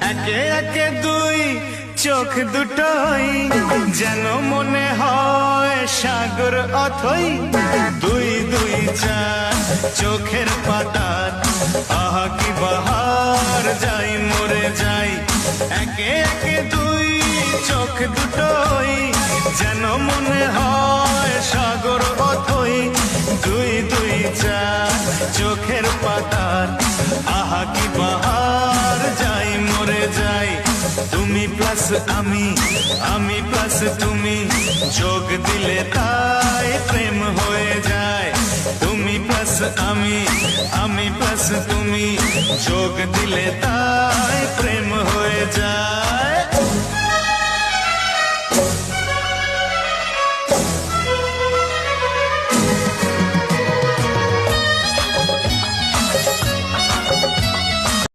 একে একে দুই চোখ দুটোই যেন মনে হয় সাগর অথই। দুই দুই চার চোখের পাতার আহা কি বাহার, যাই মরে যাই। একে একে দুই চোখ দুটোই যেন মনে হয় সাগর অথই। দুই দুই চার চোখের পাতার আহা কি বাহার, যাই মরে যাই। তুমি প্লাস আমি, আমি প্লাস তুমি, যোগ দিলে তাই প্রেম হয়ে যায়। তুমি প্লাস আমি, আমি প্লাস তুমি, যোগ দিলে তাই প্রেম হয়ে যায়।